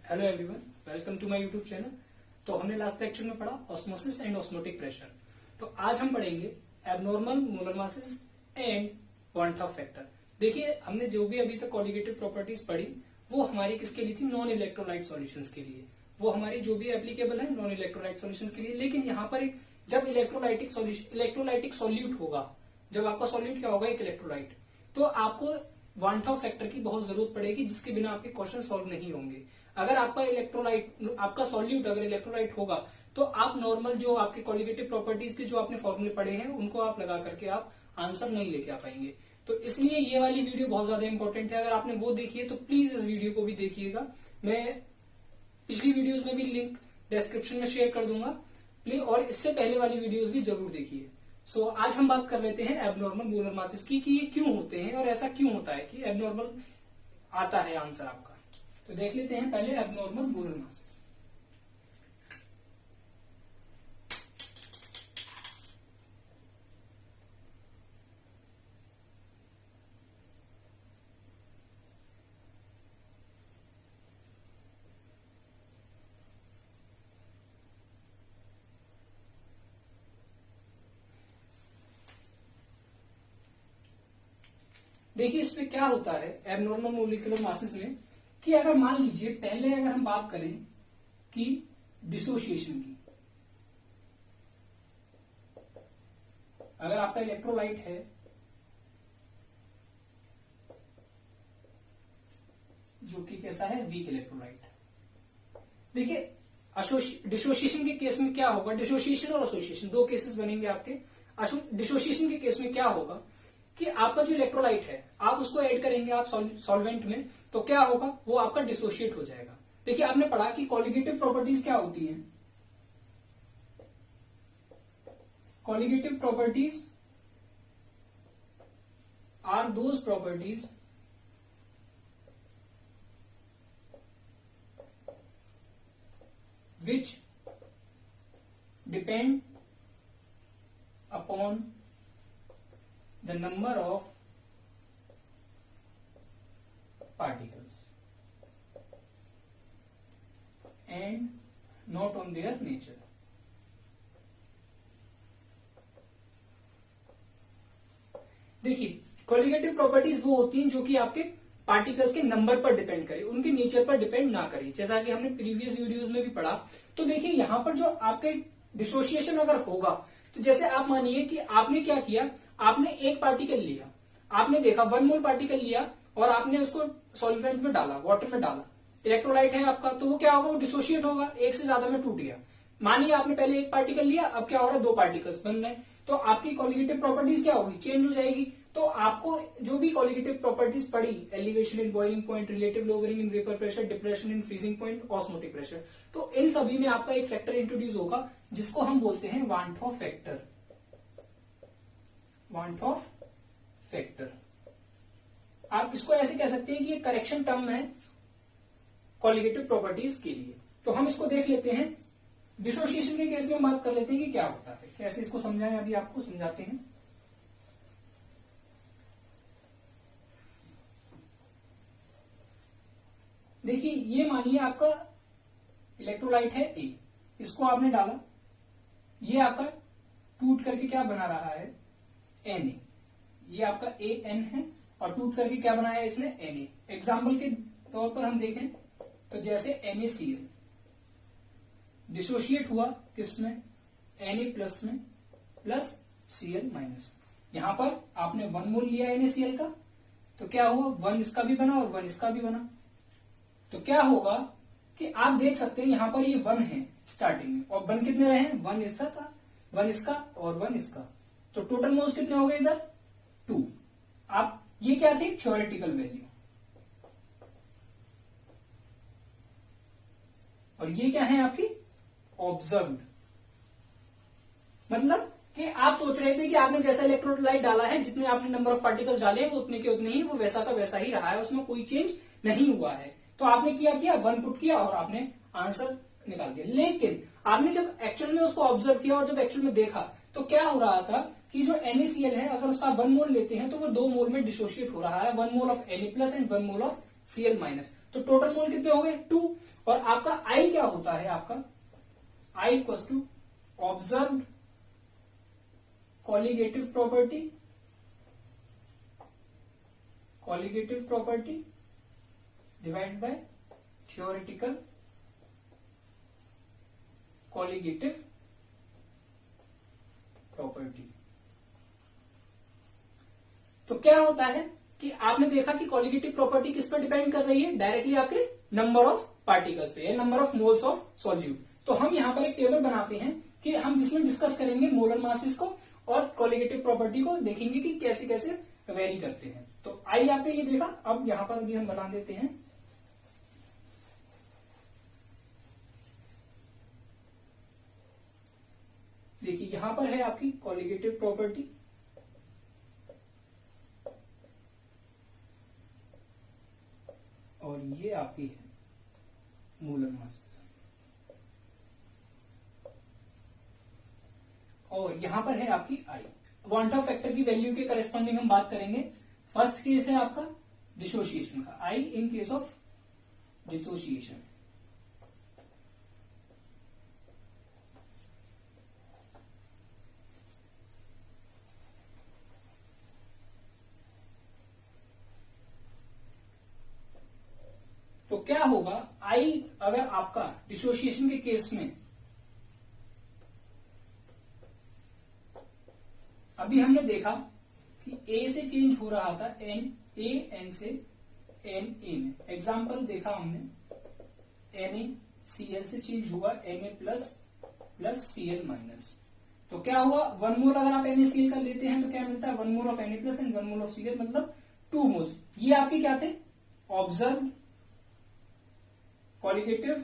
Hello everyone, welcome to my YouTube channel. तो हमने last lecture में पढ़ा ऑस्मोसिस एंड ऑस्मोटिक प्रेशर। तो आज हम पढ़ेंगे abnormal molar masses and one half factor. देखिए, हमने जो भी अभी तक कॉलिगेटिव प्रॉपर्टीज पढ़ी वो हमारी किसके लिए थी? नॉन इलेक्ट्रोलाइट सॉल्यूशंस के लिए। वो हमारी जो भी एप्लीकेबल है नॉन इलेक्ट्रोलाइट सॉल्यूशंस के लिए। लेकिन यहाँ पर एक जब इलेक्ट्रोलाइटिक सॉल्यूट होगा, जब आपका सॉल्यूट क्या होगा? एक इलेक्ट्रोलाइट, तो आपको वन हाफ फैक्टर की बहुत जरूरत पड़ेगी, जिसके बिना आपके क्वेश्चन सॉल्व नहीं होंगे। अगर आपका सॉल्यूट अगर इलेक्ट्रोलाइट होगा तो आप नॉर्मल जो आपके कॉलिगेटिव प्रॉपर्टीज के जो आपने फॉर्मूले पढ़े हैं उनको आप लगा करके आप आंसर नहीं लेके आ पाएंगे। तो इसलिए ये वाली वीडियो बहुत ज्यादा इंपॉर्टेंट है। अगर आपने वो देखी है तो प्लीज इस वीडियो को भी देखिएगा। मैं पिछली वीडियोस में भी लिंक डिस्क्रिप्शन में शेयर कर दूंगा प्लीज, और इससे पहले वाली वीडियोस भी जरूर देखिए। सो आज हम बात कर लेते हैं एबनॉर्मल मोलर मासेस की, कि ये क्यों होते हैं और ऐसा क्यों होता है कि एबनॉर्मल आता है आंसर आपका। तो देख लेते हैं पहले एबनॉर्मल मोलर मासेस। देखिए, इसमें क्या होता है एबनॉर्मल मोलिकुलर मासेस में, कि अगर मान लीजिए पहले अगर हम बात करें कि डिसोसिएशन की, अगर आपका इलेक्ट्रोलाइट है जो कि कैसा है? Weak electrolyte. देखिए, डिसोसिएशन के केस में क्या होगा? डिसोसिएशन और एसोसिएशन दो केसेस बनेंगे आपके। डिसोसिएशन के केस में क्या होगा कि आपका जो इलेक्ट्रोलाइट है आप उसको ऐड करेंगे आप सॉल्वेंट में, तो क्या होगा? वो आपका डिसोशिएट हो जाएगा। देखिए, आपने पढ़ा कि कॉलिगेटिव प्रॉपर्टीज क्या होती हैं? Colligative properties are those properties which depend upon the number of particles and not on their nature। देखिए, कॉलिगेटिव प्रॉपर्टीज वो होती हैं जो कि आपके पार्टिकल्स के नंबर पर डिपेंड करे, उनके नेचर पर डिपेंड ना करे, जैसा कि हमने प्रीवियस वीडियोस में भी पढ़ा। तो देखिए, यहां पर जो आपके डिसोसिएशन अगर होगा, तो जैसे आप मानिए कि आपने क्या किया, आपने एक पार्टिकल लिया, आपने देखा 1 मोल पार्टिकल लिया और आपने उसको सॉल्वेंट में डाला, वाटर में डाला, इलेक्ट्रोलाइट है आपका, तो वो क्या होगा? वो डिसोशिएट होगा, एक से ज्यादा में टूट गया। मानिए आपने पहले एक पार्टिकल लिया, अब क्या हो रहा है? 2 पार्टिकल्स बन रहे हैं, तो आपकी कॉलिगेटिव प्रॉपर्टीज क्या होगी? चेंज हो जाएगी। तो आपको जो भी कॉलिगेटिव प्रॉपर्टीज पड़ी, elevation in boiling point, relative lowering in vapour pressure, depression in freezing point, osmotic pressure, तो इन सभी में आपका एक फैक्टर इंट्रोड्यूस होगा जिसको हम बोलते हैं वान हाफ फैक्टर। वान हाफ फैक्टर, आप इसको ऐसे कह सकते हैं कि ये करेक्शन टर्म है कॉलिगेटिव प्रॉपर्टीज के लिए। तो हम इसको देख लेते हैं। डिसोसिएशन के केस में बात कर लेते हैं कि क्या होता है, कैसे इसको समझाएं, अभी आपको समझाते हैं। देखिए, ये मानिए आपका इलेक्ट्रोलाइट है ए, इसको आपने डाला, ये आपका टूट करके क्या बना रहा है? Na। ये आपका AN है और टूट करके क्या बनाया है इसने? Na। एग्जाम्पल के तौर पर हम देखें तो जैसे NaCl डिसोशिएट हुआ किसमें? Na प्लस में प्लस Cl माइनस। यहां पर आपने 1 मोल लिया NaCl का, तो क्या हुआ? 1 इसका भी बना और 1 इसका भी बना। तो क्या होगा कि आप देख सकते हैं यहां पर ये 1 है स्टार्टिंग में, और 1 कितने रहे हैं? 1 इसका था, 1 इसका और 1 इसका, तो टोटल मोल्स कितने हो गए इधर? 2। आप ये क्या थी? Theoretical value. और ये क्या है आपकी? ऑब्जर्व्ड। मतलब कि आप सोच रहे थे कि आपने जैसा इलेक्ट्रोलाइट डाला है, जितने आपने नंबर ऑफ पार्टिकल्स डाले हैं वो उतने के उतने ही, वो वैसा का वैसा ही रहा है, उसमें कोई चेंज नहीं हुआ है। तो आपने किया 1 पुट किया और आपने आंसर निकाल दिया। लेकिन आपने जब एक्चुअल में उसको ऑब्जर्व किया और जब एक्चुअल में देखा तो क्या हो रहा था कि जो NaCl है, अगर उसका 1 मोल लेते हैं तो वो 2 मोल में डिसोशिएट हो रहा है, 1 mole of Na plus and 1 mole of Cl minus. तो टोटल मोल कितने हो गए? 2। और आपका आई क्या होता है, आपका i equal to observe colligative property divide by theoretical colligative property. तो क्या होता है कि आपने देखा कि कॉलिगेटिव प्रॉपर्टी किस पर डिपेंड कर रही है, डायरेक्टली आपके नंबर ऑफ पार्टिकल्स पे या number of moles of solute. तो हम यहां पर एक टेबल बनाते हैं कि हम जिसमें डिस्कस करेंगे मोलर मासेस को और कॉलिगेटिव प्रॉपर्टी को, देखेंगे कि कैसे कैसे वेरी करते हैं। तो आई आपने ये देखा, अब यहां पर भी हम बना देते हैं। देखिए यहां पर है आपकी कॉलिगेटिव प्रॉपर्टी, और ये आपकी है मोलर मास, और यहां पर है आपकी आई। क्वांटम फैक्टर की वैल्यू के करस्पॉन्डिंग हम बात करेंगे। फर्स्ट केस है आपका डिसोसिएशन का, आई इन केस ऑफ डिसोसिएशन। तो क्या होगा, आई अगर आपका डिसोसिएशन के केस में, अभी हमने देखा कि ए से चेंज हो रहा था एन, ए एन से एन ए में। एग्जाम्पल देखा हमने, एन ए सी एल से चेंज हुआ N A plus plus C L minus. तो क्या हुआ, 1 मोल अगर आप एन ए सी एल का लेते हैं तो क्या मिलता है, 1 mole of N A plus and 1 mole of C L, मतलब 2 मोल्स। ये आपके क्या थे, ऑब्जर्व कॉलिगेटिव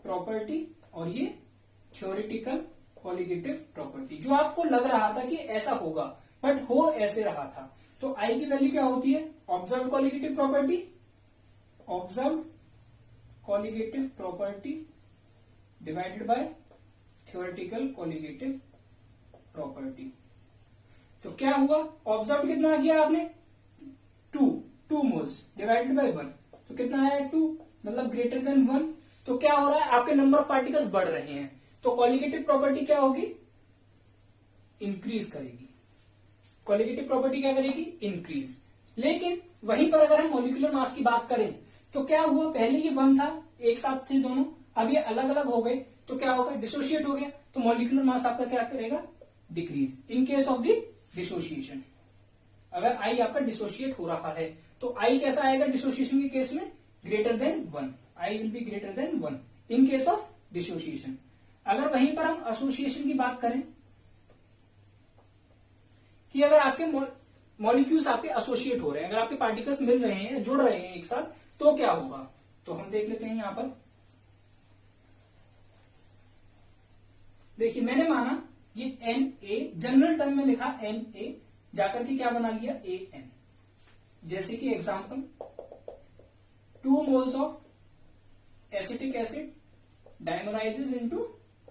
प्रॉपर्टी और ये थ्योरेटिकल कॉलिगेटिव प्रॉपर्टी, जो आपको लग रहा था कि ऐसा होगा बट हो ऐसे रहा था। तो आई की वैल्यू क्या होती है, observe colligative property divided by theoretical colligative property. तो क्या हुआ, ऑब्जर्व कितना किया आपने, 2 मोल्स डिवाइडेड बाय 1, तो कितना है 2, मतलब ग्रेटर देन 1। तो क्या हो रहा है, आपके नंबर ऑफ पार्टिकल्स बढ़ रहे हैं, तो कॉलिगेटिव प्रॉपर्टी क्या होगी, इंक्रीज करेगी। कॉलिगेटिव प्रॉपर्टी क्या करेगी, इंक्रीज। लेकिन वहीं पर अगर हम मॉलिक्यूलर मास की बात करें तो क्या हुआ, पहले ये 1 था, एक साथ थे दोनों, अब ये अलग अलग हो गए, तो क्या होगा, डिसोशिएट हो गया, तो मॉलिक्यूलर मास आपका क्या करेगा, decrease in case of the dissociation. अगर आई आपका डिसोशिएट हो रहा है तो आई कैसा आएगा डिसोसिएशन के केस में, greater than 1, I will be greater than 1 in case of dissociation. अगर वहीं पर हम एसोसिएशन की बात करें कि अगर आपके मॉलिक्यूल्स आपके एसोसिएट हो रहे हैं, अगर आपके पार्टिकल्स मिल रहे हैं, जुड़ रहे हैं एक साथ, तो क्या होगा, तो हम देख लेते हैं यहां पर। देखिए मैंने माना ये एन ए, जनरल टर्म में लिखा एन ए, जाकर के क्या बना लिया, ए एन। जैसे कि example, 2 moles of acetic acid dimerises into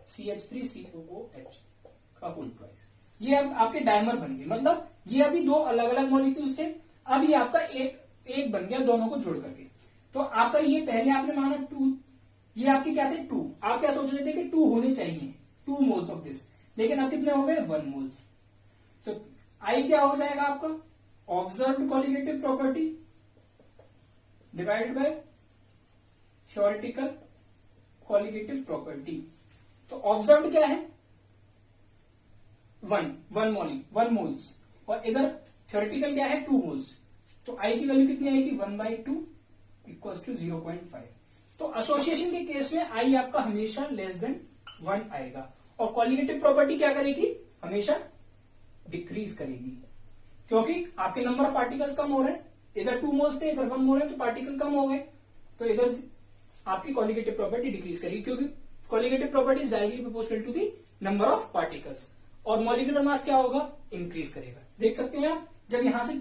CH3COOH का होल ट्वाइस। ये अब आपके डायमर बन गए, मतलब ये अभी 2 अलग अलग मॉलिक्यूल्स थे, अब ये आपका एक बन गया दोनों को जोड़ करके। तो आपका ये पहले आपने माना 2, ये आपके क्या थे 2, आप क्या सोच रहे थे कि 2 होने चाहिए, 2 मोल्स ऑफ दिस, लेकिन अब कितने हो गए, 1 मोल्स। तो आई क्या हो जाएगा आपका, observed colligative property divided by theoretical colligative property. तो ऑब्जर्व्ड क्या है, 1 मोल्स, और इधर थ्योरेटिकल क्या है, 2 मोल्स। तो आई की वैल्यू कितनी आएगी, 1/2 इक्वल टू 0.5। तो एसोसिएशन के केस में आई आपका हमेशा लेस देन 1 आएगा, और कॉलिगेटिव प्रॉपर्टी क्या करेगी, हमेशा डिक्रीज करेगी, क्योंकि आपके नंबर ऑफ पार्टिकल्स कम हो रहे हैं। इधर 2 मोल्स थे, इधर 1 मोल है, तो पार्टिकल कम हो गए, तो इधर आपकी कॉलिगेटिव प्रॉपर्टी डिक्रीज करेगी, क्योंकि colligative property is directly proportional to the number of particles, और मॉलिक्यूलर मास क्या होगा, इंक्रीज करेगा। देख सकते हैं आप, जब यहां से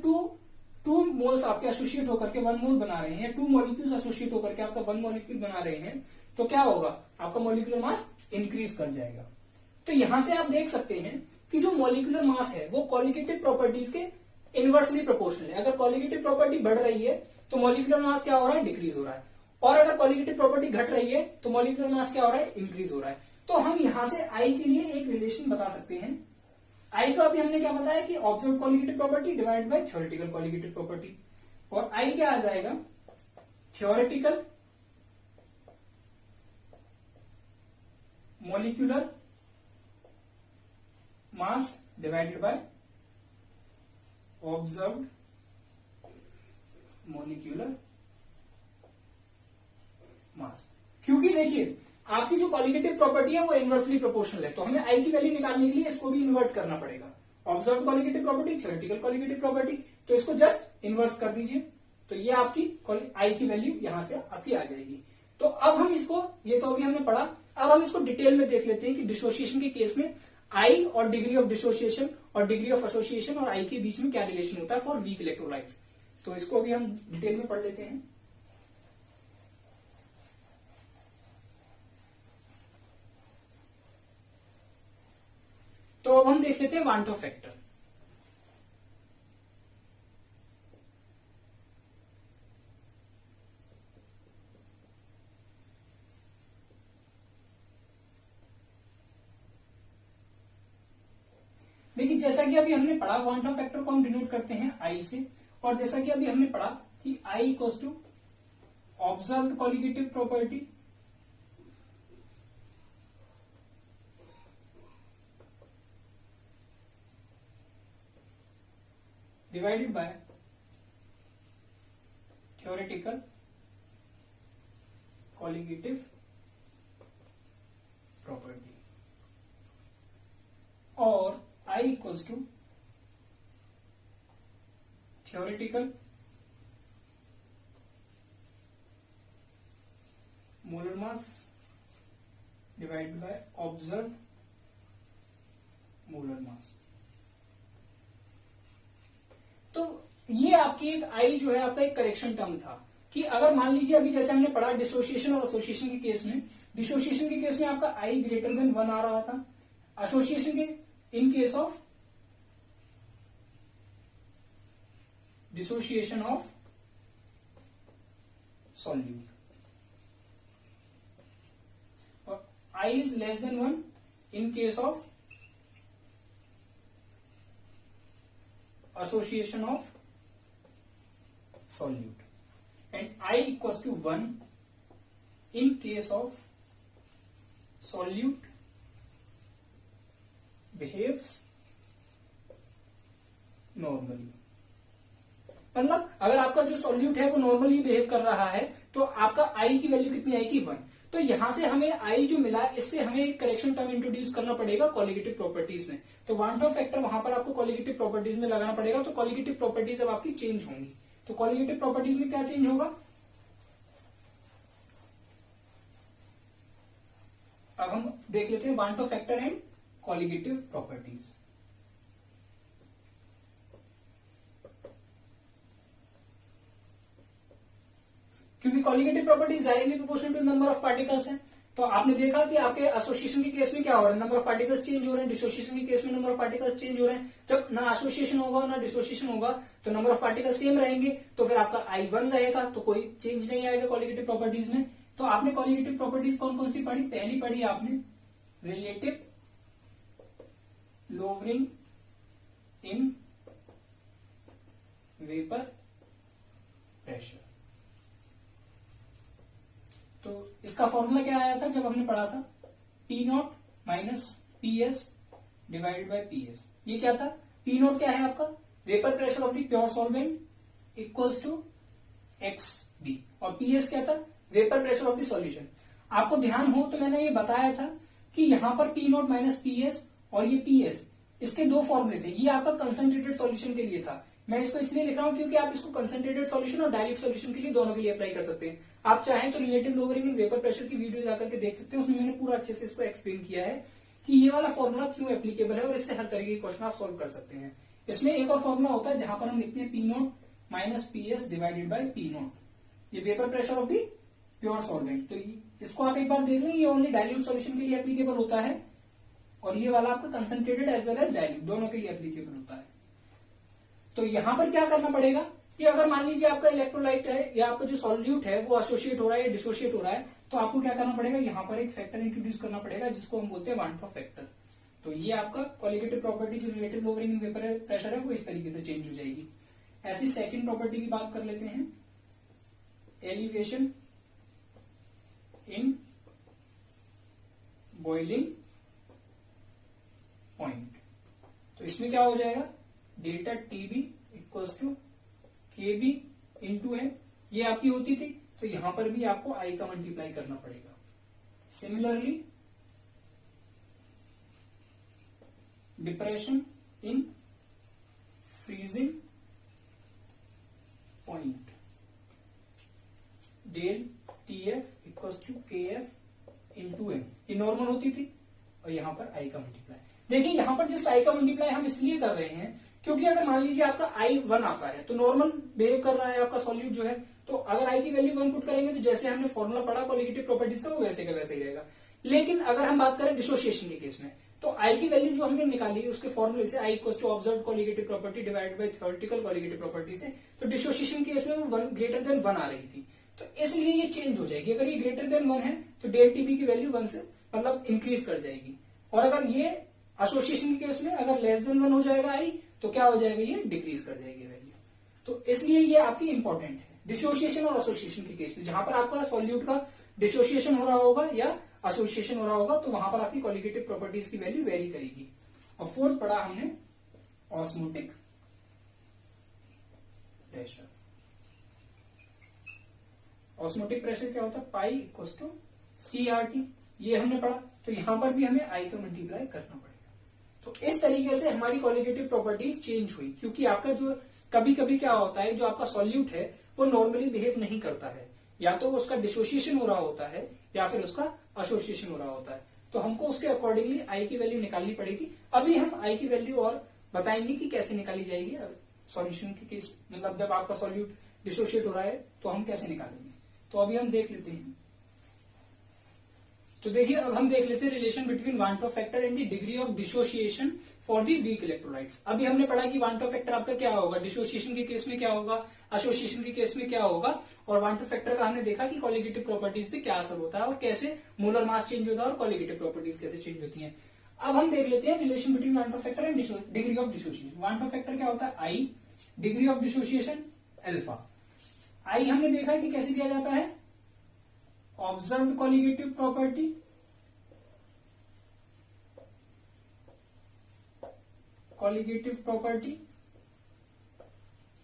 2 मोल्स आपके एसोसिएट होकर के 1 मोल बना रहे हैं, 2 मॉलिक्यूल्स एसोसिएट होकर के आपका 1 मॉलिक्यूल बना रहे हैं, तो क्या होगा, आपका मॉलिक्यूलर मास इंक्रीज कर जाएगा। तो यहां से आप देख सकते हैं कि जो मॉलिक्यूलर मास है वो कॉलिगेटिव प्रॉपर्टीज के इनवर्सली प्रोपोर्शनल है। अगर कॉलिगेटिव प्रॉपर्टी बढ़ रही है तो मॉलिक्यूलर मास क्या हो रहा है, डिक्रीज हो रहा है, और अगर कॉलिगेटिव प्रॉपर्टी घट रही है तो मॉलिक्यूलर मास क्या हो रहा है, इंक्रीज हो रहा है। तो हम यहां से आई के लिए एक रिलेशन बता सकते हैं। आई को अभी हमने क्या बताया कि observe colligative property divide by theoretical colligative property, और आई क्या आ जाएगा, theoretical molecular mass divided bye observed molecular mass. क्योंकि देखिए आपकी जो कॉलिगेटिव प्रॉपर्टी है वो इनवर्सली प्रोपोर्शनल है, तो हमें आई की वैल्यू निकालने के लिए इसको भी इन्वर्ट करना पड़ेगा। Observe colligative property, theoretical colligative property, तो इसको जस्ट इन्वर्स कर दीजिए, तो ये आपकी आई की वैल्यू यहां से आपकी आ जाएगी। तो अब हम इसको, ये तो अभी हमने पढ़ा, अब हम इसको डिटेल में देख लेते हैं कि डिसोसिएशन के केस में आई और डिग्री ऑफ डिसोसिएशन और डिग्री ऑफ एसोसिएशन और आई के बीच में क्या रिलेशन होता है फॉर वीक इलेक्ट्रोलाइट्स। तो इसको अभी हम डिटेल में पढ़ लेते हैं। तो अब हम देख लेते हैं वांटो फैक्टर। देखिए जैसा कि अभी हमने पढ़ा वांटो फैक्टर को हम डिनोट करते हैं आई से, और जैसा कि अभी हमने पढ़ा कि i equals to observed colligative property divided by theoretical colligative property, और I equals to theoretical molar mass divided by observe molar mass. तो ये आपकी एक आई जो है आपका एक करेक्शन टर्म था कि अगर मान लीजिए अभी जैसे हमने पढ़ा डिसोसिएशन और एसोसिएशन के केस में, डिसोसिएशन के केस में आपका आई ग्रेटर देन 1 आ रहा था, एसोसिएशन के इन case of dissociation of solute, or I is less than 1 in case of association of solute, and I equals to 1 in case of solute behaves normally। मतलब अगर आपका जो सॉल्यूट है वो नॉर्मली बिहेव कर रहा है तो आपका आई की वैल्यू कितनी आएगी, 1। तो यहां से हमें आई जो मिला इससे हमें एक करेक्शन टर्म इंट्रोड्यूस करना पड़ेगा कॉलिगेटिव प्रॉपर्टीज में। तो वांटो फैक्टर वहां पर आपको कॉलिगेटिव प्रॉपर्टीज में लगाना पड़ेगा। तो कॉलिगेटिव प्रॉपर्टीज अब आपकी चेंज होंगी। तो कॉलिगेटिव प्रॉपर्टीज में क्या चेंज होगा, अब हम देख लेते हैं van't Hoff factor and colligative properties. क्योंकि colligative properties directly proportional to number of particles हैं, तो आपने देखा कि आपके एसोसिएशन के केस में क्या हो रहा है, नंबर ऑफ पार्टिकल्स चेंज हो रहे हैं, डिसोसिएशन के केस में नंबर ऑफ पार्टिकल्स चेंज हो रहे हैं। जब ना एसोसिएशन होगा ना डिसोसिएशन होगा तो नंबर ऑफ पार्टिकल्स सेम रहेंगे, तो फिर आपका आई 1 रहेगा, तो कोई चेंज नहीं आएगा कॉलिगेटिव प्रॉपर्टीज में। तो आपने कॉलिगेटिव प्रॉपर्टीज कौन कौन सी पढ़ी, पहली पढ़ी आपने relative lowering in vapour pressure. तो इसका फॉर्मूला क्या आया था जब हमने पढ़ा था, P not minus P S divided by P S. ये क्या था, पी नॉट क्या है आपका, vapour pressure of the pure solvent equals to X B, और पी एस क्या था, vapour pressure of the solution. आपको ध्यान हो तो मैंने ये बताया था कि यहां पर P not minus P S और ये पी एस, इसके दो फॉर्मूले थे। ये आपका कंसंट्रेटेड सॉल्यूशन के लिए था, मैं इसको इसलिए लिख रहा हूं क्योंकि आप इसको कंसंट्रेटेड सॉल्यूशन और डायल्यूट सॉल्यूशन के लिए दोनों के लिए अप्लाई कर सकते हैं। आप चाहें तो relative lowering in vapour pressure की वीडियो जाकर के देख सकते हैं, उसमें मैंने पूरा अच्छे से इसको एक्सप्लेन किया है कि ये वाला फॉर्मूला क्यों एप्लीकेबल है और इससे हर तरीके के क्वेश्चन आप सोल्व कर सकते हैं। इसमें एक और फॉर्मूला होता है जहां पर हम लिखते हैं P not minus P S divided by P naught, ये vapour pressure of the pure solvent. तो इसको आप एक बार देख लें, ये ओनली डायल्यूट सॉल्यूशन के लिए एप्लीकेबल होता है, और ये वाला आपका concentrated as well as dilute दोनों के लिए एप्लीकेबल होता है। तो यहां पर क्या करना पड़ेगा, कि अगर मान लीजिए आपका इलेक्ट्रोलाइट है या आपका जो सॉल्यूट है वो एसोसिएट हो रहा है या डिसोशिएट हो रहा है, तो आपको क्या करना पड़ेगा, यहाँ पर एक फैक्टर इंट्रोड्यूस करना पड़ेगा जिसको हम बोलते हैं वन ऑफ फैक्टर। तो ये आपका कॉलिगेटिव प्रॉपर्टी जो relative lowering in vapour pressure है वो इस तरीके से चेंज हो जाएगी। ऐसी सेकंड प्रॉपर्टी की बात कर लेते हैं, एलिवेशन इन बॉइलिंग पॉइंट। तो इसमें क्या हो जाएगा, डेल्टा टीबी इक्वल्स टू के बी इंटू एन, ये आपकी होती थी, तो यहां पर भी आपको आई का मल्टीप्लाई करना पड़ेगा। Similarly depression in freezing point, del T F equals to K F into M, ये नॉर्मल होती थी और यहां पर आई का मल्टीप्लाई। देखिए यहां पर जस्ट आई का मल्टीप्लाई हम इसलिए कर रहे हैं क्योंकि अगर मान लीजिए आपका आई 1 आता है तो नॉर्मल बिहेव कर रहा है आपका सॉल्यूट जो है, तो अगर आई की वैल्यू 1 पुट करेंगे तो जैसे हमने फॉर्मूला पढ़ा कॉलिगेटिव प्रॉपर्टीज का वो वैसे का वैसे ही रहेगा। लेकिन अगर हम बात करें डिसोसिएशन के केस में, तो आई की वैल्यू जो हमने निकाली उसके फॉर्मूले से i equals to observe colligative property divided by theoretical colligative property से, तो डिसोसिएशन के केस में वो ग्रेटर देन 1 आ रही थी, तो इसलिए ये चेंज हो जाएगी। अगर ये ग्रेटर देन 1 है तो डेल टीबी की वैल्यू 1 से मतलब इंक्रीज कर जाएगी, और अगर ये एसोसिएशन के केस में अगर लेस देन 1 हो जाएगा आई, तो क्या हो जाएगा, ये डिक्रीज कर जाएगी वैल्यू। तो इसलिए ये आपकी इंपॉर्टेंट है डिसोसिएशन और एसोसिएशन के केस में, जहां पर आपका सॉल्यूट का डिसोसिएशन हो रहा होगा या एसोसिएशन हो रहा होगा, तो वहां पर आपकी कॉलिगेटिव प्रॉपर्टीज की वैल्यू वेरी करेगी। और फोर्थ पढ़ा हमने ऑस्मोटिक प्रेशर। ऑस्मोटिक प्रेशर क्या होता है, पाई इक्वल्स टू CRT, ये हमने पढ़ा, तो यहां पर भी हमें आई का मल्टीप्लाई करना पड़ेगा। तो इस तरीके से हमारी कॉलिगेटिव प्रॉपर्टीज चेंज हुई, क्योंकि आपका जो कभी कभी क्या होता है, जो आपका सॉल्यूट है वो नॉर्मली बिहेव नहीं करता है, या तो उसका डिसोसिएशन हो रहा होता है या फिर उसका एसोसिएशन हो रहा होता है, तो हमको उसके अकॉर्डिंगली आई की वैल्यू निकालनी पड़ेगी। अभी हम आई की वैल्यू और बताएंगे कि कैसे निकाली जाएगी सॉल्यूशन के केस, मतलब जब आपका सॉल्यूट डिसोशिएट हो रहा है तो हम कैसे निकालेंगे। तो अभी हम देख लेते हैं। तो देखिए अब हम देख लेते हैं relation between one top factor and the degree of dissociation for the weak electrolytes. अभी हमने पढ़ा कि वान टॉप फैक्टर आपका क्या होगा, डिसोसिएशन के केस में क्या होगा, एसोसिएशन के केस में क्या होगा, और वान टॉप फैक्टर का हमने देखा कि कॉलिगेटिव प्रॉपर्टीज पे क्या असर होता है और कैसे मोलर मास चेंज होता है और कॉलिगेटिव प्रॉपर्टीज कैसे चेंज होती हैं। अब हम देख लेते हैं relation between one top factor and degree of dissociation. One top factor क्या होता है, आई, डिग्री ऑफ डिसोसिएशन अल्फा। आई हमने देखा कि कैसे दिया जाता है, observed colligative property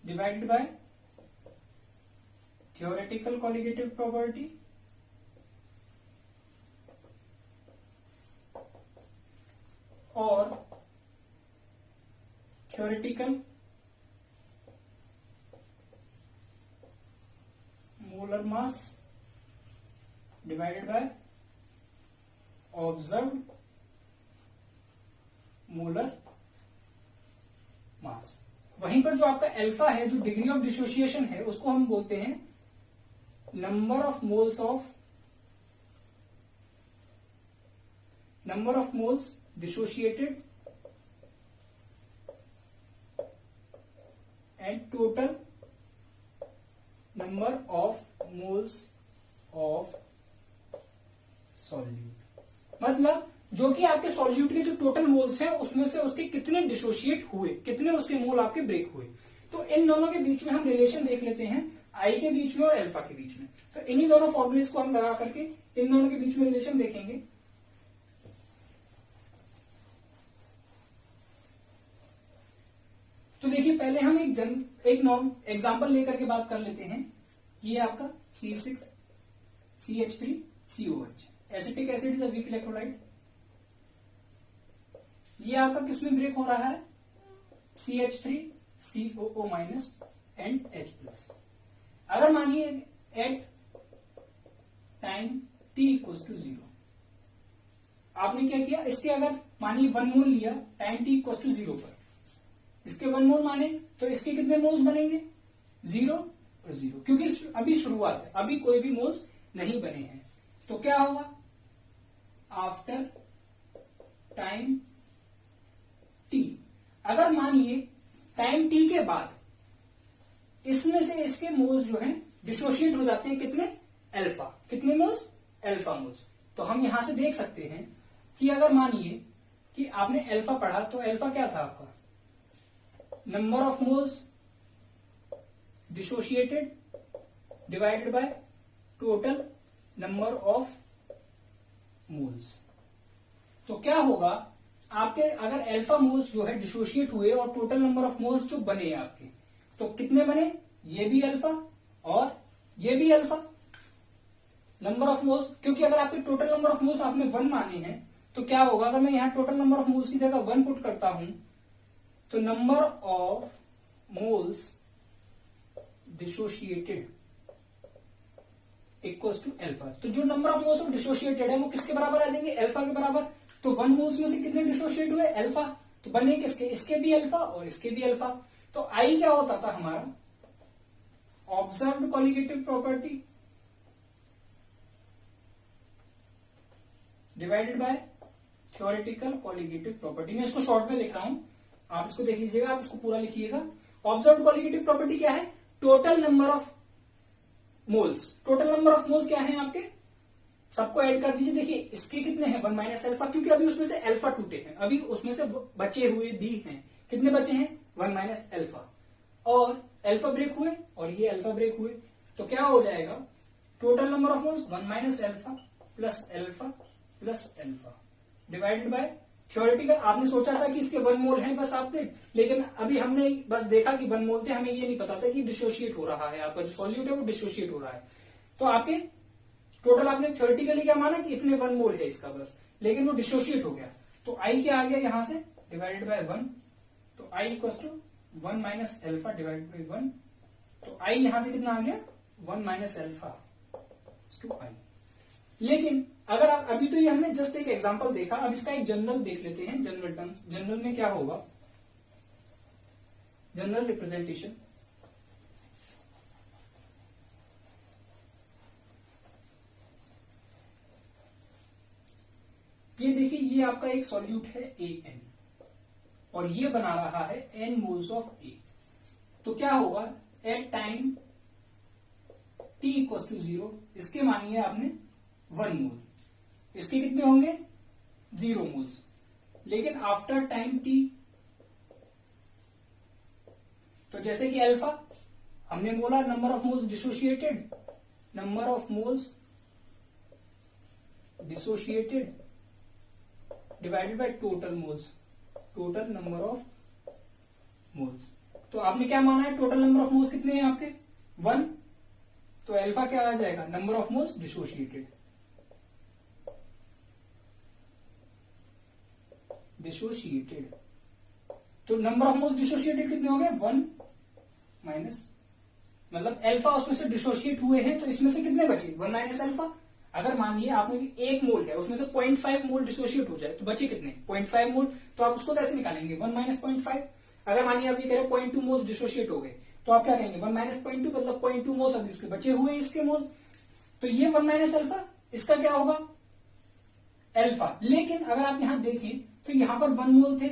divided bye theoretical colligative property और theoretical molar mass divided by observed molar mass। वहीं पर जो आपका अल्फा है, जो डिग्री ऑफ डिसोसिएशन है, उसको हम बोलते हैं number of moles dissociated and total number of moles of solute. मतलब जो कि आपके सॉल्यूट के जो टोटल मोल्स हैं उसमें से उसके कितने डिसोशिएट हुए, कितने उसके मोल आपके ब्रेक हुए। तो इन दोनों के बीच में हम रिलेशन देख लेते हैं, आई के बीच में और अल्फा के बीच में। तो इन्हीं दोनों फॉर्मूलेस को हम लगा करके इन दोनों के बीच में रिलेशन देखेंगे। तो देखिए पहले हम एक नॉर्म एग्जांपल लेकर के बात कर लेते हैं। ये आपका C6CH3COH acetic acid is a weak electrolyte. ये आपका किसमें ब्रेक हो रहा है, CH3COO- एंड H+। अगर मानिए at time t equals to 0, आपने क्या किया, इसके अगर मानिए 1 मोल लिया टाइम t इक्वल्स टू 0 पर, इसके 1 मोल माने तो इसके कितने मोल्स बनेंगे, 0 और 0, क्योंकि अभी शुरुआत है, अभी कोई भी मोल्स नहीं बने हैं। तो क्या होगा, आफ्टर टाइम t, अगर मानिए टाइम t के बाद इसमें से इसके मोल्स जो हैं डिसोशिएट हो जाते हैं कितने, अल्फा, कितने मोल्स, अल्फा मोल्स। तो हम यहां से देख सकते हैं कि अगर मानिए कि आपने अल्फा पढ़ा तो अल्फा क्या था आपका, number of moles dissociated divided by total number of moles. तो क्या होगा आपके, अगर अल्फा मोल्स जो है डिसोशिएट हुए और टोटल नंबर ऑफ मोल्स जो बने आपके, तो कितने बने, ये भी अल्फा और ये भी अल्फा नंबर ऑफ मोल्स। क्योंकि अगर आपके टोटल नंबर ऑफ मोल्स आपने 1 माने हैं तो क्या होगा, अगर मैं यहां टोटल नंबर ऑफ मोल्स की जगह 1 पुट करता हूं तो number of moles dissociated equals to alpha. तो जो नंबर ऑफ मोल्स डिसोशिएटेड है वो किसके बराबर आ जाएंगे, अल्फा के बराबर। तो 1 मोल्स में से कितने डिसोशिएट हुए, अल्फा, तो बने किसके, इसके भी अल्फा और इसके भी अल्फा। तो आई क्या होता था हमारा, observed colligative property divided by theoretical colligative property. मैं इसको शॉर्ट में लिख रहा हूं, आप इसको देख लीजिएगा, आप इसको पूरा लिखिएगा। ऑब्जर्व्ड कॉलिगेटिव प्रॉपर्टी क्या है, total number of moles. Total number of moles क्या है आपके, सबको ऐड कर दीजिए। देखिए इसके कितने हैं, 1 माइनस अल्फा, क्योंकि अभी उसमें से अल्फा टूटे हैं, अभी उसमें से बचे हुए भी हैं। कितने बचे हैं, 1 माइनस अल्फा, और अल्फा ब्रेक हुए और ये अल्फा ब्रेक हुए। तो क्या हो जाएगा, total number of moles 1 minus alpha plus alpha divided by theoretical. आपने सोचा था कि इसके 1 मोल हैं बस आपने, लेकिन अभी हमने बस देखा कि 1 मोल थे, हमें ये नहीं पता था कि डिसोशिएट हो रहा है, आपका जो सॉल्यूट है वो डिसोशिएट हो रहा है। तो आपके टोटल आपने थ्योरेटिकली क्या माना कि इतने 1 मोल है इसका बस, लेकिन वो डिसोशिएट हो गया। तो आई क्या आ गया यहां से, डिवाइडेड बाय 1। तो i equal to 1 minus alpha divided by 1। तो आई यहां से कितना आ गया, 1 माइनस अल्फा टू आई। लेकिन अगर आप, अभी तो ये हमने जस्ट एक एग्जांपल देखा, अब इसका एक जनरल देख लेते हैं। जनरल टर्म्स, जनरल में क्या होगा, जनरल रिप्रेजेंटेशन। ये देखिए, ये आपका एक सॉल्यूट है AN और ये बना रहा है N मोल्स ऑफ A। तो क्या होगा, at time t equal to 0, इसके मानिए आपने 1 मोल, इसके कितने होंगे 0 मोल्स। लेकिन आफ्टर टाइम t, तो जैसे कि अल्फा हमने बोला number of moles dissociated, number of moles dissociated divided by total moles, total number of moles. तो आपने क्या माना है, टोटल नंबर ऑफ मोल्स कितने हैं आपके 1। तो अल्फा क्या आ जाएगा, नंबर ऑफ मोल्स डिसोशिएटेड, तो नंबर ऑफ मोल्स डिसोशिएटेड कितने हो गए 1 माइनस, मतलब अल्फा उसमें से डिसोशिएट हुए हैं, तो इसमें से कितने बचे 1 माइनस अल्फा। अगर मानिए आपने 1 मोल है, उसमें से 0.5 मोल डिसोशिएट हो जाए तो बचे कितने 0.5 मोल। तो आप उसको कैसे निकालेंगे, 1 माइनस 0.5। अगर मानिए आप ये कह रहे 0.2 मोल्स डिसोशिएट हो गए, तो आप क्या कहेंगे 1 माइनस 0.2, मतलब 0.2 मोल्स अभी उसके बचे हुए हैं इसके मोल्स। तो ये 1 माइनस अल्फा, इसका क्या होगा अल्फा। लेकिन अगर आप यहां देखें तो यहां पर 1 मोल थे,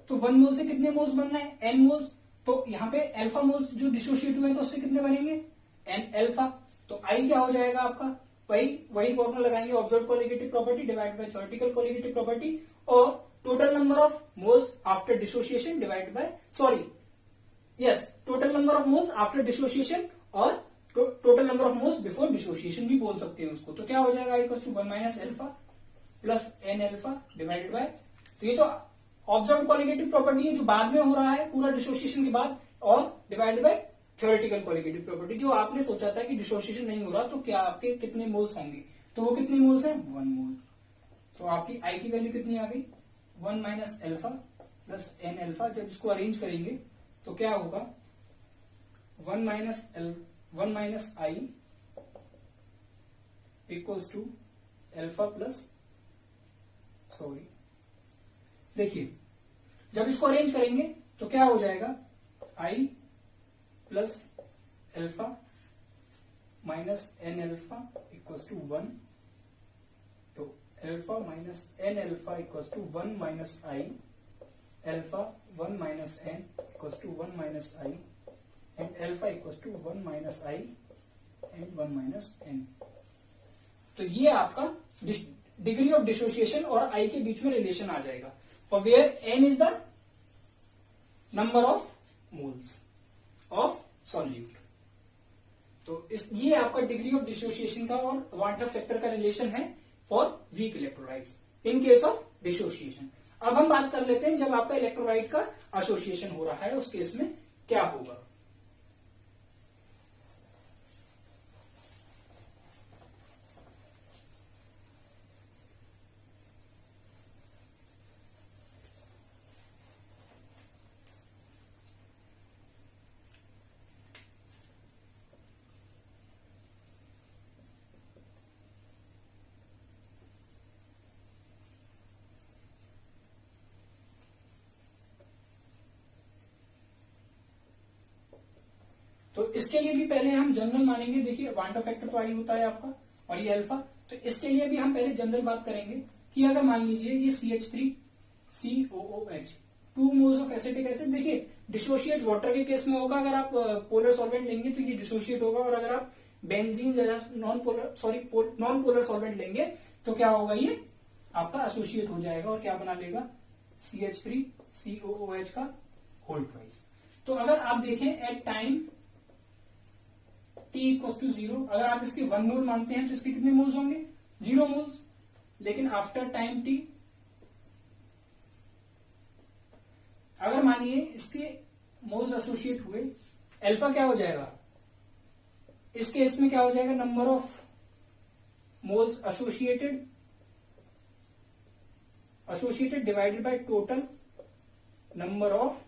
तो 1 मोल से कितने मोल्स बनना है, n मोल्स। तो यहाँ पे अल्फा मोल्स जो डिसोशिएट हुए हैं तो उससे कितने बनेंगे n अल्फा। तो आई क्या हो जाएगा आपका, वही फॉर्मूला लगाएंगे, observe colligative property divide by theoretical colligative property, और total number of moles after dissociation divide by, sorry yes, total number of moles after dissociation और total number of moles before dissociation भी बोल सकते हैं उसको। तो क्या हो जाएगा equal to 1 minus alpha plus n alpha divided by, तो ये तो ऑब्जर्व कोलिगेटिव प्रॉपर्टी है जो बाद में हो रहा है पूरा डिसोसिएशन के बाद, और divided by theoretical colligative property जो आपने सोचा था कि डिसोसिएशन नहीं हो रहा तो क्या आपके कितने मोल्स होंगे, तो वो कितने मोल्स हैं 1 मोल। तो आपकी आई की वैल्यू कितनी आ गई 1 minus alpha plus n alpha. जब इसको अरेंज करेंगे तो क्या होगा 1 minus i equals to alpha plus, sorry देखिए जब इसको अरेंज करेंगे तो क्या हो जाएगा i plus alpha minus n alpha equals to 1, तो alpha minus n alpha equals to 1 minus i, alpha 1 minus n equals to 1 minus i and alpha equal to 1 minus i and 1 minus N. तो ये आपका degree of dissociation और आई के बीच में relation आ जाएगा, for where N is the number of moles of solute. तो ये आपका डिग्री ऑफ डिसोसिएशन का और वांटर फैक्टर का रिलेशन है for weak electrolytes in case of dissociation. अब हम बात कर लेते हैं जब आपका इलेक्ट्रोलाइट का एसोसिएशन हो रहा है उस केस में क्या होगा। तो इसके लिए भी पहले हम जनरल मानेंगे। देखिए वांटर फैक्टर तो आई होता है आपका और ये अल्फा, तो इसके लिए भी हम पहले जनरल बात करेंगे कि अगर मान लीजिए ये CH3COOH 2 moles of acetic acid, देखिए डिसोशिएट वाटर के केस में होगा, अगर आप पोलर सॉल्वेंट लेंगे तो ये डिसोशिएट होगा, और अगर आप बेंजीन जैसा नॉन पोलर सॉल्वेंट लेंगे तो क्या होगा, ये आपका एसोसिएट हो जाएगा और क्या बना लेगा CH3COOH का होल ट्वाइस। तो अगर आप देखें at time T equal to 0, अगर आप इसके 1 मोल मानते हैं तो इसके कितने मोल्स होंगे, 0 मोल्स। लेकिन आफ्टर टाइम T अगर मानिए इसके मोल्स एसोसिएट हुए, अल्फा क्या हो जाएगा, इस केस में क्या हो जाएगा, number of moles associated divided by total number of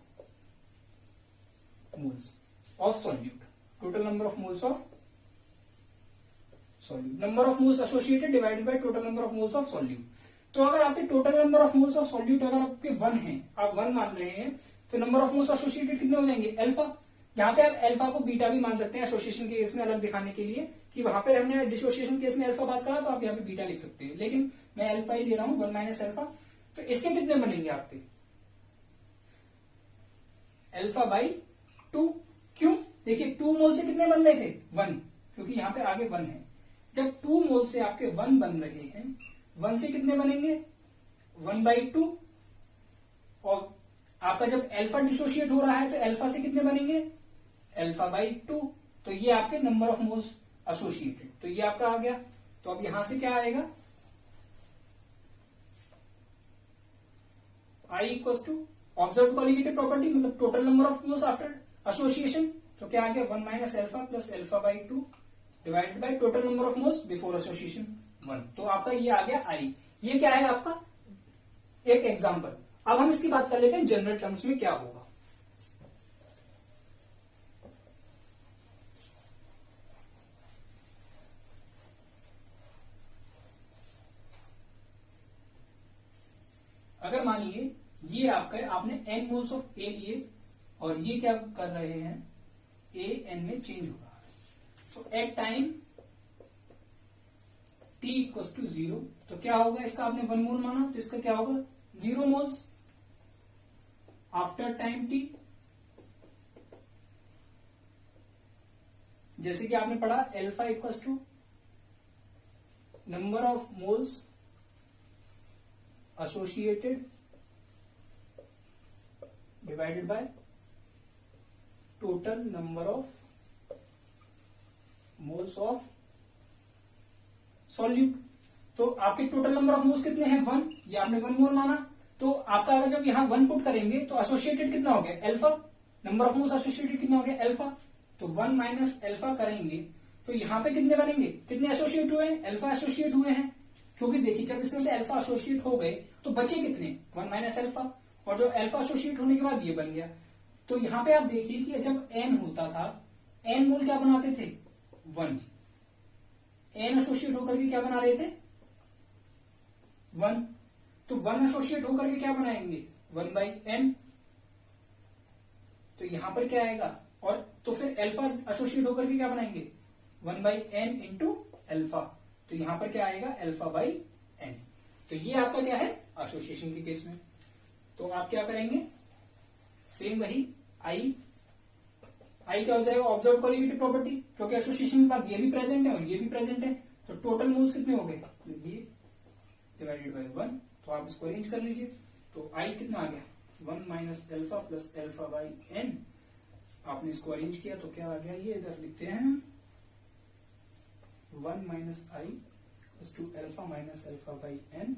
moles of solute, total number of moles of solute, number of moles associated divided by total number of moles of solute. तो अगर आपके total number of moles of solute अगर आपके 1 है, आप 1 मान रहे हैं, तो नंबर ऑफ मोल्स एसोसिएटेड कितने हो जाएंगे, अल्फा। यहाँ पे आप अल्फा को बीटा भी मान सकते हैं एसोसिएशन के केस में अलग दिखाने के लिए कि वहां पे हमने डिसोसिएशन केस में अल्फा बात करा तो आप यहाँ पे बीटा लिख सकते हैं, लेकिन मैं अल्फा ही ले रहा हूं 1 माइनस अल्फा। तो इसके कितने बनेंगे आपके, अल्फा बाई 2। क्यों, देखिए 2 मोल से कितने बन रहे थे, 1, क्योंकि यहां पे आगे 1 है। जब 2 मोल से आपके 1 बन रहे हैं, 1 से कितने बनेंगे 1/2, और आपका जब अल्फा डिसोशिएट हो रहा है तो अल्फा से कितने बनेंगे अल्फा बाई 2। तो ये आपके नंबर ऑफ मोल्स एसोसिएटेड, तो ये आपका आ गया। तो अब यहां से क्या आएगा, i equal to observe colligative property, मतलब total number of moles after association. तो क्या आ गया 1 minus alpha plus alpha by 2 divided by total number of moles before association 1। तो आपका ये आ गया आई। ये क्या है आपका एक एग्जांपल। अब हम इसकी बात कर लेते हैं जनरल टर्म्स में क्या होगा। अगर मानिए ये आपका आपने n मोल्स ऑफ ए लिए और ये क्या कर रहे हैं, ए एन में चेंज हो रहा है, तो at time t equal to 0, तो क्या होगा, इसका आपने 1 मोल माना तो इसका क्या होगा 0 मोल्स। आफ्टर टाइम t, जैसे कि आपने पढ़ा alpha equal to number of moles associated divided by total number of moles of solute. तो आपके टोटल नंबर ऑफ मोल्स कितने हैं 1, ये आपने 1 मोल माना। तो आपका अगर जब यहां 1 पुट करेंगे तो एसोसिएटेड कितना हो गया alpha, number of moles associated कितना हो गया अल्फा। तो 1 माइनस अल्फा करेंगे तो यहां पे कितने बनेंगे, कितने एसोसिएट हुए हैं, अल्फा एसोसिएट हुए हैं। क्योंकि देखिए जब इसमें से अल्फा एसोसिएट हो गए तो बचे कितने 1 माइनस अल्फा, और जो अल्फा एसोसिएट होने के बाद ये बन गया। तो यहां पे आप देखिए कि जब n होता था, n मोल क्या बनाते थे 1, n एसोसिएट होकर के क्या बना रहे थे 1, तो 1 एसोसिएट होकर के क्या बनाएंगे 1/n। तो यहां पर क्या आएगा, और तो फिर अल्फा एसोसिएट होकर के क्या बनाएंगे 1/n इंटू अल्फा। तो यहां पर क्या आएगा अल्फा बाई n। तो ये आपका क्या है एसोसिएशन के केस में। तो आप क्या करेंगे, सेम वही आई आई क्या हो जाएगा, ऑब्जर्व कोलिगेटिव प्रॉपर्टी, क्योंकि एसोसिएशन के बाद ये भी प्रेजेंट है और ये भी प्रेजेंट है, तो टोटल मोल्स कितने हो गए, ये डिवाइडेड बाय 1, तो आप इसको अरेंज कर लीजिए। तो आई कितना आ गया, 1 minus alpha plus alpha by N. आपने इसको अरेंज किया तो क्या आ गया, ये इधर लिखते हैं 1 minus I to alpha minus alpha by N,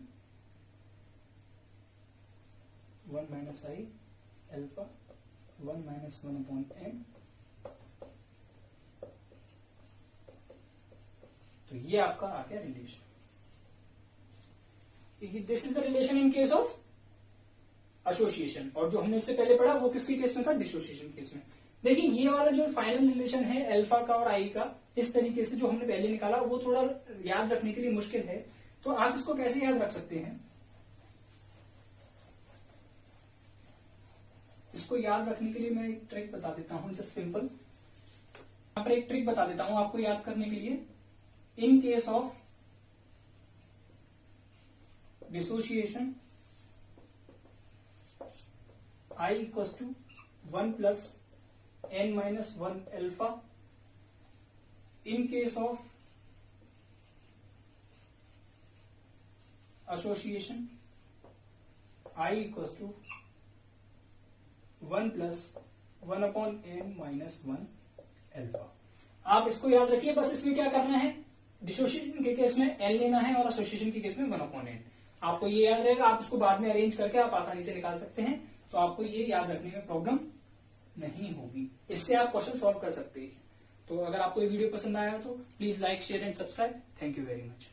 1 minus I alpha 1 minus 1 upon N. तो ये आपका आ गया relation. This is the relation in case of association, और जो हमने इससे पहले पढ़ा वो किसके केस में था, डिसोसिएशन केस में। देखिए ये वाला जो फाइनल रिलेशन है अल्फा का और आई का, इस तरीके से जो हमने पहले निकाला वो थोड़ा याद रखने के लिए मुश्किल है, तो आप इसको कैसे याद रख सकते हैं, इसको याद रखने के लिए मैं एक ट्रिक बता देता हूं, जस्ट सिंपल। यहां पर एक ट्रिक बता देता हूं आपको याद करने के लिए। In case of dissociation I equals to 1 plus n minus 1 alpha. In case of association I equals to 1 plus 1 upon n minus 1 alpha. आप इसको याद रखिए, बस इसमें क्या करना है, डिसोसिएशन के केस में n लेना है और एसोसिएशन के केस में 1 अपॉन n। आपको ये याद रहेगा, आप इसको बाद में अरेंज करके आप आसानी से निकाल सकते हैं, तो आपको ये याद रखने में प्रॉब्लम नहीं होगी, इससे आप क्वेश्चन सॉल्व कर सकते हैं। तो अगर आपको ये वीडियो पसंद आया तो please like share and subscribe. Thank you very much.